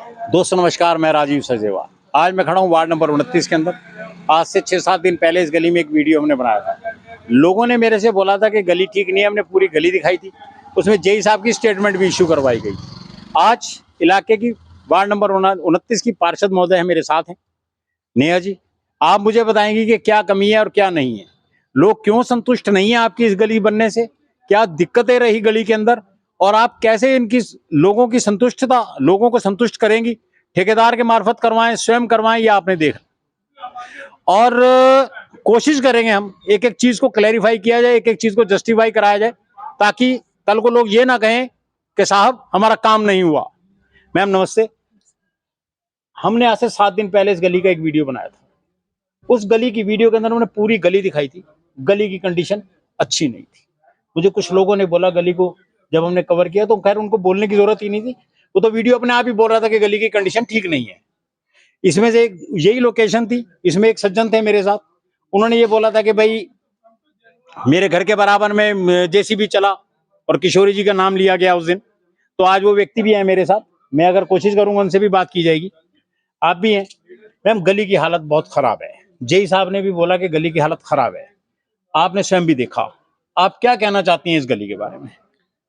दोस्तों नमस्कार, मैं राजीव सचदेवा। आज मैं खड़ा हूँ वार्ड नंबर 29 के अंदर। आज से 6-7 दिन पहले इस गली में एक वीडियो हमने बनाया था। लोगों ने मेरे से बोला था कि गली ठीक नहीं है, हमने पूरी गली दिखाई थी। उसमें जेई साहब की स्टेटमेंट भी इशू करवाई गई। आज इलाके की वार्ड नंबर 29 की पार्षद महोदय है, मेरे साथ हैं। नेहा जी, आप मुझे बताएंगी कि क्या कमी है और क्या नहीं है। लोग क्यों संतुष्ट नहीं है आपकी इस गली बनने से, क्या दिक्कतें रही गली के अंदर, और आप कैसे इनकी लोगों की संतुष्टता, लोगों को संतुष्ट करेंगी। ठेकेदार के मार्फत करवाएं, स्वयं करवाएं, ये आपने देखा। और कोशिश करेंगे हम एक एक चीज को क्लैरिफाई किया जाए, एक एक चीज को जस्टिफाई कराया जाए, ताकि कल को लोग ये ना कहें कि साहब हमारा काम नहीं हुआ। मैम नमस्ते। हमने आज से 7 दिन पहले इस गली का एक वीडियो बनाया था। उस गली की वीडियो के अंदर हमने पूरी गली दिखाई थी। गली की कंडीशन अच्छी नहीं थी। मुझे कुछ लोगों ने बोला, गली को जब हमने कवर किया तो खैर उनको बोलने की जरूरत ही नहीं थी, वो तो वीडियो अपने आप ही बोल रहा था कि गली की कंडीशन ठीक नहीं है। इसमें से एक यही लोकेशन थी। इसमें एक सज्जन थे मेरे साथ, उन्होंने ये बोला था कि भाई मेरे घर के बराबर में जेसीबी चला और किशोरी जी का नाम लिया गया उस दिन। तो आज वो व्यक्ति भी है मेरे साथ, मैं अगर कोशिश करूंगा उनसे भी बात की जाएगी। आप भी हैं मैम। गली की हालत बहुत खराब है। जेई साहब ने भी बोला कि गली की हालत खराब है, आपने स्वयं भी देखा। आप क्या कहना चाहती हैं इस गली के बारे में?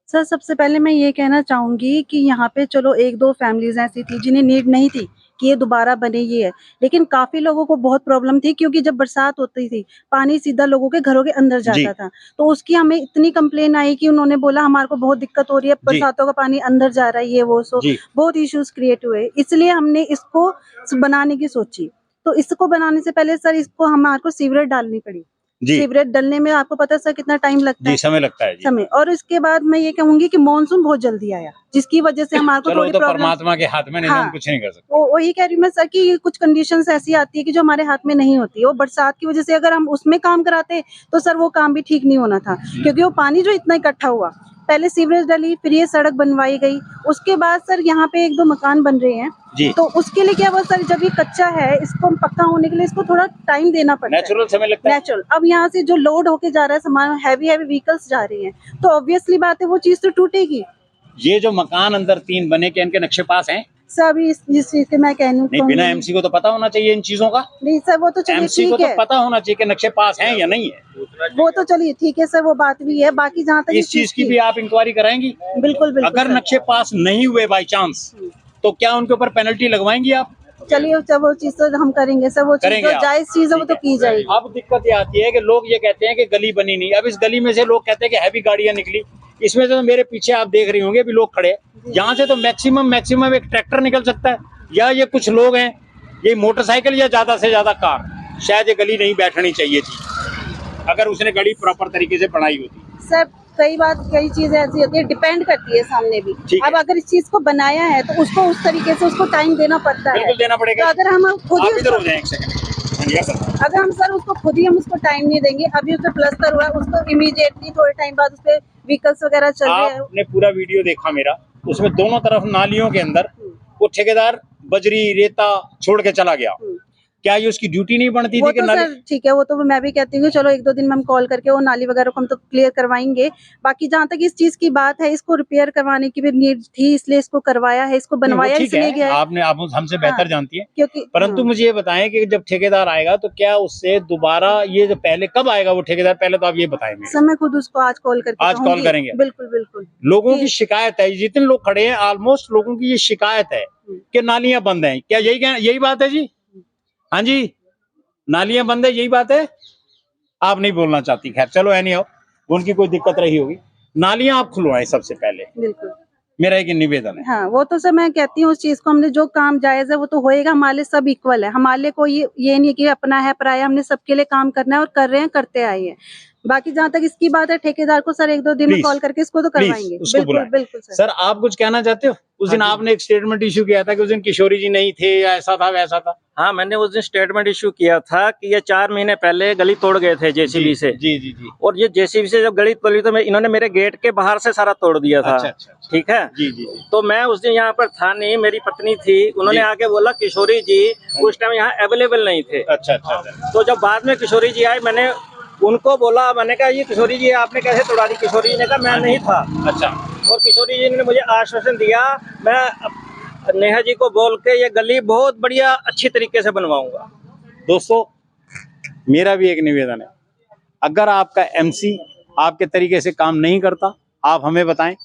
सर, सबसे पहले मैं ये कहना चाहूँगी कि यहाँ पे चलो 1-2 फैमिलीज़ ऐसी थी जिन्हें नीड नहीं थी कि ये दोबारा बने, ये है। लेकिन काफ़ी लोगों को बहुत प्रॉब्लम थी, क्योंकि जब बरसात होती थी, पानी सीधा लोगों के घरों के अंदर जी। जाता था। तो उसकी हमें इतनी कंप्लेन आई कि उन्होंने बोला हमारे को बहुत दिक्कत हो रही है, जी। बरसातों का पानी अंदर जा रहा है, ये वो, सो जी। बहुत इश्यूज़ क्रिएट हुए। इसलिए हमने इसको बनाने की सोची। तो इसको बनाने से पहले सर इसको हमारे को सीवरेज डालनी पड़ी। जी। सीवरेज डलने में आपको पता है सर कितना टाइम लगता जी, है? समय लगता है जी। समय। और इसके बाद मैं ये कहूँगी कि मॉनसून बहुत जल्दी आया, जिसकी वजह से हमारे को चलो वो थोड़ी तो प्रॉब्लम। परमात्मा के हाथ में, नहीं तो हम हाँ, कुछ नहीं कर सकते। वो वही कह रही हूँ मैं सर कि कुछ कंडीशंस ऐसी आती है कि जो हमारे हाथ में नहीं होती है। वो बरसात की वजह से अगर हम उसमें काम कराते तो सर वो काम भी ठीक नहीं होना था, क्योंकि वो पानी जो इतना इकट्ठा हुआ, पहले सीवरेज डली, फिर ये सड़क बनवाई गई, उसके बाद सर यहाँ पे 1-2 मकान बन रहे हैं। जी। तो उसके लिए क्या हुआ सर, जब ये कच्चा है इसको पक्का होने के लिए इसको थोड़ा टाइम देना पड़ता है। नेचुरल समय लगता है। नेचुरल। अब यहाँ से जो लोड होके जा रहा है सामान, हैवी व्हीकल्स जा रहे हैं, तो ऑब्वियसली बात है वो चीज तो टूटेगी। ये जो मकान अंदर 3 बने के, इनके नक्शे पास हैं? सर अभी इस चीज के मैं कहूँ नहीं, बिना एमसी को तो पता होना चाहिए इन चीजों का। नहीं सर, वो तो चलिए एमसी को ठीक तो है, पता होना चाहिए कि नक्शे पास हैं या नहीं है। वो तो चलिए ठीक है सर, वो बात भी है। बाकी जहाँ तक इस चीज की भी आप इंक्वायरी कराएंगी? बिल्कुल बिल्कुल अगर सर। नक्शे पास नहीं हुए बाई चांस, तो क्या उनके ऊपर पेनल्टी लगवाएंगी आप? चलिए सर, वो चीज तो हम करेंगे सर, वो चीज करेंगे जो आप? जायज चीज है वो तो की जाएगी। अब दिक्कत ये आती है कि लोग ये कहते हैं कि गली बनी नहीं। अब इस गली में से लोग कहते हैं कि हैवी गाड़ियां निकली। इसमें से तो मेरे पीछे आप देख रही होंगे अभी लोग खड़े, यहाँ से तो मैक्सिमम एक ट्रैक्टर निकल सकता है, या ये कुछ लोग हैं, ये मोटरसाइकिल, या ज्यादा से ज्यादा कार। शायद ये गली नहीं बैठनी चाहिए थी, अगर उसने गली प्रॉपर तरीके से बनाई होती। सर कई चीजें ऐसी होती है, डिपेंड करती है सामने भी। अब अगर इस चीज को बनाया है तो उसको उस तरीके से उसको टाइम देना पड़ता है। बिल्कुल देना पड़ेगा। तो अगर हम खुद ही इधर हो जाए एक सेकंड। अगर हम सर उसको खुद ही हम उसको टाइम नहीं देंगे, अभी उसमें प्लस्तर हुआ है, उसको इमीडिएटली थोड़े टाइम बाद उसपे व्हीकल्स वगैरह चल रहे हैं। आपने पूरा वीडियो देखा मेरा, उसमें दोनों तरफ नालियों के अंदर वो ठेकेदार बजरी रेता छोड़ के चला गया। क्या ये उसकी ड्यूटी नहीं बनती थी कि तो नाली? सर ठीक है, वो तो मैं भी कहती हूँ चलो 1-2 दिन में हम कॉल करके वो नाली वगैरह को हम तो क्लियर करवाएंगे। बाकी जहाँ तक इस चीज की बात है, इसको रिपेयर करवाने की भी नीड थी, इसलिए इसको करवाया है, इसको बनवाया इसलिए गया है। आप हमसे बेहतर जानती है, क्योंकि परंतु मुझे ये बताएं कि जब ठेकेदार आएगा तो क्या उससे दोबारा ये जो पहले कब आएगा वो ठेकेदार, पहले तो आप ये बताएं मुझे। सर मैं खुद उसको आज कॉल करके आज कॉल करेंगे? बिल्कुल बिल्कुल। लोगों की शिकायत है, जितने लोग खड़े हैं ऑलमोस्ट लोगों की ये शिकायत है कि नालियां बंद हैं। क्या यही बात है जी? हाँ जी, नालियां बंद है, यही बात है। आप नहीं बोलना चाहती, खैर चलो एनी हो, उनकी कोई दिक्कत रही होगी। नालियां आप खुलवाएं सबसे पहले, बिल्कुल। मेरा एक निवेदन है। हाँ, वो तो सर मैं कहती हूँ उस चीज को, हमने जो काम जायज है वो तो होएगा। हमारे लिए सब इक्वल है, हमारे लिए कोई ये नहीं कि अपना है पराया, हमने सबके लिए काम करना है और कर रहे हैं, करते आए हैं। बाकी जहाँ तक इसकी बात है, ठेकेदार को सर 1-2 दिन में कॉल करके इसको तो करवाएंगे। बिल्कुल बिल्कुल सर। सर आप कुछ कहना चाहते हो? उस दिन आपने एक स्टेटमेंट इशू किया था कि उस दिन किशोरी जी नहीं थे, या ऐसा था वैसा था। हाँ, मैंने उस दिन स्टेटमेंट इशू किया था कि ये 4 महीने पहले गली तोड़ गए थे जेसीबी से। जी जी जी। और ये जेसीबी से जब गली तोड़ी तो इन्होंने मेरे गेट के बाहर से सारा तोड़ दिया था। अच्छा। ठीक है जी जी। तो मैं उस दिन यहाँ पर था नहीं, मेरी पत्नी थी। उन्होंने आके बोला किशोरी जी उस टाइम यहाँ अवेलेबल नहीं थे। अच्छा। तो जब बाद में किशोरी जी आए, मैंने उनको बोला, मैंने कहा ये किशोरी जी आपने कैसे तोड़ा दी? किशोरी जी ने कहा मैं नहीं था। अच्छा। और किशोरी जी ने मुझे आश्वासन दिया, मैं नेहा जी को बोल के ये गली बहुत बढ़िया अच्छी तरीके से बनवाऊंगा। दोस्तों, मेरा भी एक निवेदन है, अगर आपका एमसी आपके तरीके से काम नहीं करता, आप हमें बताएं,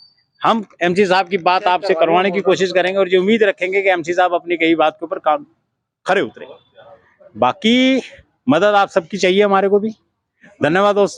हम एमसी साहब की बात आपसे करवाने की कोशिश करेंगे और जो उम्मीद रखेंगे कि एमसी साहब अपनी कही बात के ऊपर काम खरे उतरे। बाकी मदद आप सबकी चाहिए हमारे को भी। धन्यवाद दोस्तों।